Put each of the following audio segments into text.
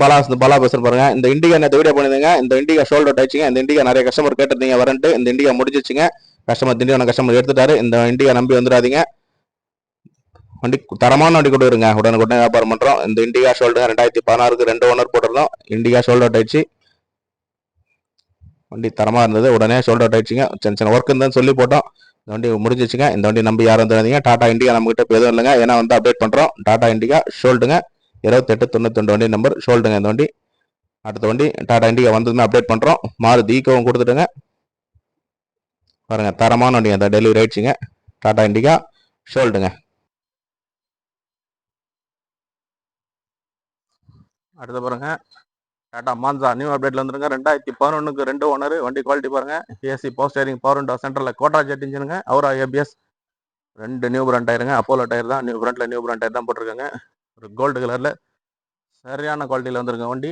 பாலா பேசுற பாருங்க. இந்த இண்டிகா நேற்று வீடியோ பண்ணிருந்தீங்க. இந்த இண்டிகா ஷோல்டர் அவுட் ஆயிடுச்சுங்க. இந்த இண்டிகா நிறைய கஸ்டமர் கேட்டிருந்தீங்க வரன்ட்டு. இந்த இண்டிகா முடிஞ்சிச்சுங்க. கஸ்டமர் திண்டிவன கஸ்டமர் எடுத்துட்டாரு. இந்த இண்டிகா நம்பி வந்துடாதீங்க. வண்டி தரமான வண்டி கொடுக்குறங்க. உடனுக்குடனே வியாபாரம் பண்றோம். இந்த இண்டிகா ஷோல்டர் 2016க்கு 2 ஓனர் போட்டிருந்தோம். இண்டிகா ஷோல்டர் அவுட் ஆயிடுச்சு. வண்டி தரமா இருந்தது. உடனே ஷோல்டர் அவுட் ஆயிடுச்சுங்க. சின்ன சின்ன ஒர்க் இருந்தான்னு சொல்லி போட்டோம். இந்த வண்டி முடிஞ்சிச்சுங்க. இந்த வண்டி நம்பி யாரும் வந்துடாதீங்க. டாடா இண்டிகா நம்ம கிட்ட எதுவும் இல்லைங்க. ஏன்னா வந்து அப்டேட் பண்றோம். டாடா இண்டிகா ஷோல்டுங்க 2892 வண்டி நம்பர் ஷோல்டுங்க. இந்த வண்டி அடுத்த வண்டி டாடா இண்டிகா வந்ததுமே அப்டேட் பண்றோம். மாருதி ஈக்கோவும் கொடுத்துட்டுங்க. பாருங்க தரமான வண்டி அந்த டெலிவரி ஆயிடுச்சுங்க. டாடா இண்டிகா ஷோல்டுங்க. அடுத்து பாருங்க டாடா மான்சா நியூ அப்டேட்ல வந்துருங்க. 2011க்கு 2 ஓனர். வண்டி குவாலிட்டி பாருங்க. AC power steering power window சென்டர்ல கோட்ரா ஜெட் இன்ஜினுங்க. அவரா ஏபிஎஸ் 2 நியூ பிராண்ட் டயருங்க. அப்போலோ டயர் தான். நியூ பிராண்ட்ல நியூ பிராண்ட் டயர் தான் போட்டிருக்காங்க. ஒரு கோல்டு கலர்ல சரியான குவாலிட்டியில் வந்துருங்க வண்டி.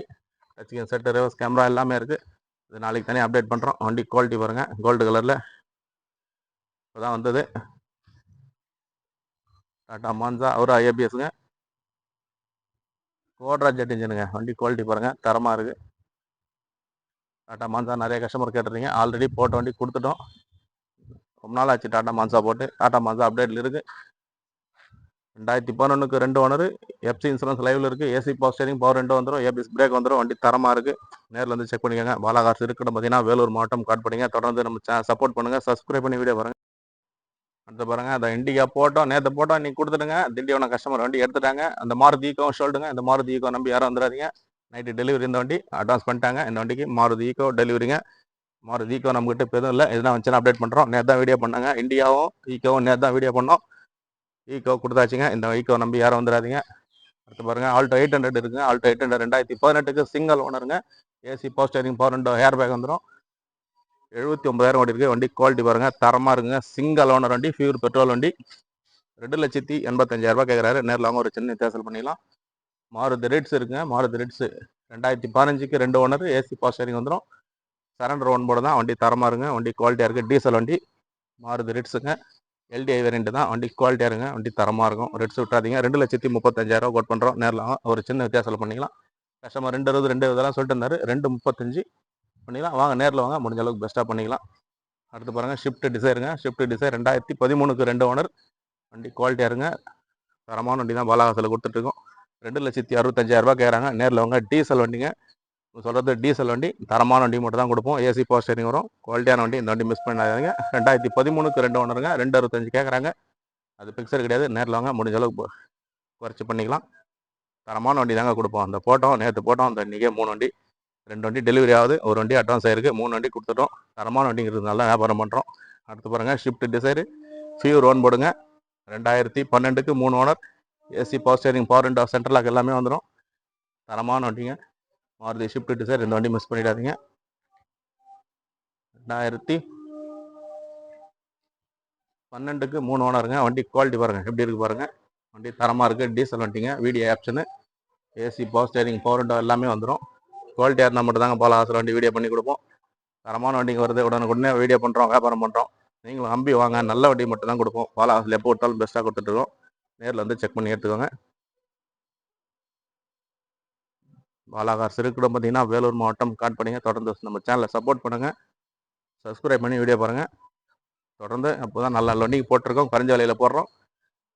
டச் செட் ரிவர்ஸ் கேமரா எல்லாமே இருக்கு. இது நாளைக்கு தனியாக அப்டேட் பண்றோம். வண்டி குவாலிட்டி பாருங்க. கோல்டு கலர்ல இப்போதான் வந்தது. டாடா மான்சா அவரா ஏபிஎஸ்ங்க. கோட்ரா ஜெட் இன்ஜினுங்க. வண்டி குவாலிட்டி பாருங்க தரமா இருக்கு. டாடா மான்சா நிறைய கஸ்டமர் கேட்டிருந்தீங்க. ஆல்ரெடி போட்ட வண்டி கொடுத்துட்டோம். ரொம்ப நாள் ஆச்சு டாடா மான்சா போட்டு. டாடா மான்சா அப்டேட்ல இருக்கு. 2011க்கு 2 ஓனர். எஃப்சி இன்சூரன்ஸ் லைவ்ல இருக்கு. AC power steering power window வந்துடும். ஏபிஎஸ் பிரேக் வந்துடும். வண்டி தரமா இருக்கு. நேரில் வந்து செக் பண்ணிக்கோங்க. பாலாகாசு இருக்குன்னு பார்த்தீங்கன்னா வேலூர் மாவட்டம் காட் பண்ணிங்க. தொடர்ந்து நம்ம சப்போர்ட் பண்ணுங்க. சப்ஸ்கிரைப் பண்ணி வீடியோ பாருங்க. அடுத்து பாருங்க அந்த இண்டிகா போட்டோம். நேற்று போட்டோம் இன்னைக்கு கொடுத்துட்டுங்க. திண்டிவன கஸ்டமர் வண்டி எடுத்துட்டாங்க. அந்த மாருதி ஈக்கோ ஷோல்டுங்க. இந்த மாருதி ஈக்கோ நம்பி யாரும் வந்துடாதீங்க. நைட்டு டெலிவரி இந்த வண்டி அட்வான்ஸ் பண்ணிட்டாங்க. இந்த வண்டிக்கு மாருதி ஈக்கோ டெலிவரிங்க. மாருதி ஈக்கோ நம்மகிட்ட இப்போ எதுவும் இல்லை. எதுனா வந்துச்சுன்னா அப்டேட் பண்ணுறோம். நேற்று தான் வீடியோ பண்ணாங்க. இண்டியாவும் ஈக்கோவும் நேற்று தான் வீடியோ பண்ணோம். ஈக்கோ கொடுத்தாச்சுங்க. இந்த ஈக்கோ நம்பி யாரும் வந்துடாதீங்க. அடுத்து பாருங்க ஆல்டோ 800 இருக்குங்க. ஆல்டோ 800 2018க்கு சிங்கிள் ஓனருங்க. AC power steering power window airbag வந்துடும். 79,000 ஓடி இருக்கு. வண்டி குவாலிட்டி பாருங்க தரமா இருக்குங்க. சிங்கிள் ஓனர் வண்டி. பியூர் பெட்ரோல் வண்டி. 2,85,000 கேட்குறாரு. நேரில் வாங்க ஒரு சின்ன வித்தியாசம் பண்ணிக்கலாம். மாருதி ரிட்ஸ் இருக்குங்க. மாருதி ரிட்ஸ் 2015க்கு 2 ஓனர். ஏசி பவர் ஸ்டேரிங் வந்துடும். சரண்டர் ஒன் போர்டு தான். வண்டி தரமா இருங்க. வண்டி குவாலிட்டியா இருக்கு. டீசல் வண்டி. மாருதி ரிட்ஸுங்க. எல்டிஐ வேரியன்ட் தான். வண்டி குவாலிட்டியா இருங்க. வண்டி தரமா இருக்கும். ரிட்ஸ் விட்டாதீங்க. 2,35,000 கோட் பண்றோம். நேரில் ஒரு சின்ன வித்தியாசம் பண்ணிக்கலாம். கஸ்டமர் 2,20,2,20 சொல்லிட்டு இருந்தாரு. 2,35 பண்ணிக்கலாம். வாங்க நேரில் வாங்க. முடிஞ்ச அளவுக்கு பெஸ்ட்டாக பண்ணிக்கலாம். அடுத்து பாருங்க ஷிஃப்ட் டிசைருங்க. ஷிஃப்ட் டிசைர் 2013க்கு 2 ஓனர். வண்டி குவாலிட்டியா இருங்க. தரமான வண்டி தான் பாலாகாசில் கொடுத்துட்ருக்கோம். 2,65,000 கேட்குறாங்க. நேரில் வாங்க. டீசல் வண்டிங்க. சொல்கிறது டீசல் வண்டி. தரமான வண்டி மட்டும் தான் கொடுப்போம். ஏசி பவர் ஸ்டேரிங் வரும். குவாலிட்டியான வண்டி. இந்த வண்டி மிஸ் பண்ணாதீங்க. 2013க்கு 2 ஓனருங்க. 2,65 கேட்குறாங்க. அது பிக்சர் கிடையாது. நேரில் வாங்க. முடிஞ்ச அளவுக்கு குறைச்சி பண்ணிக்கலாம். தரமான வண்டி தாங்க கொடுப்போம். அந்த போட்டோம் நேற்று போட்டோம். அந்த இன்றைக்கே 3 வண்டி 2 வண்டி டெலிவரி ஆகுது. ஒரு வண்டி அட்வான்ஸ் ஆயிருக்கு. 3 வண்டி கொடுத்துட்டோம். தரமான வண்டிங்கிறதுனால வியாபாரம் பண்ணுறோம். அடுத்து பாருங்கள் ஷிஃப்ட் டிசைரு ஃபியூர் ஓன் போடுங்க. 2012க்கு 3 owner. AC power steering power window central lock எல்லாமே வந்துடும். தரமான வண்டிங்க. Maruti Swift Dzire. இந்த வண்டி மிஸ் பண்ணிடாதீங்க. 2012க்கு 3 ஓனருங்க. வண்டி குவாலிட்டி பாருங்கள் எப்படி இருக்கு பாருங்கள். வண்டி தரமாக இருக்குது. டீசல் வண்டிங்க. Video option AC power steering power window எல்லாமே வந்துடும். குவாலிட்டியாக இருந்தால் மட்டும் தாங்க பாலாகாசில் வண்டி வீடியோ பண்ணி கொடுப்போம். தரமான வண்டிங்க வருது. உடனுக்குடனே வீடியோ பண்ணுறோம். வியாபாரம் பண்ணுறோம். நீங்களும் நம்பி வாங்க. நல்ல வண்டி மட்டும் தான் கொடுப்போம். பாலாகாசில் எப்போ கொடுத்தாலும் பெஸ்ட்டாக கொடுத்துட்ருக்கோம். நேரில் வந்து செக் பண்ணி எடுத்துக்கோங்க. பாலாகாஸ் இருக்கிற பார்த்தீங்கன்னா வேலூர் மாவட்டம் காட் பண்ணிங்க. தொடர்ந்து நம்ம சேனலை சப்போர்ட் பண்ணுங்கள். சப்ஸ்கிரைப் பண்ணி வீடியோ பாருங்கள். தொடர்ந்து அப்போ தான் நல்ல நல்ல வண்டிக்கு போட்டிருக்கோம். குறைஞ்ச விலையில் போடுறோம்.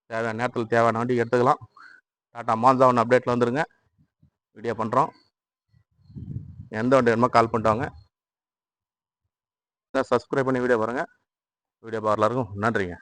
தேவையான நேரத்தில் தேவையான வண்டி எடுத்துக்கலாம். டாட்டா மான்சா ஒன்று அப்டேட்டில் வந்துருங்க. வீடியோ பண்ணுறோம். எந்த வண்டி வேணுமோ கால் பண்ணிட்டு வாங்க. சப்ஸ்கிரைப் பண்ணி வீடியோ பாருங்கள். வீடியோ பார்ல இருக்கும். நன்றிங்க.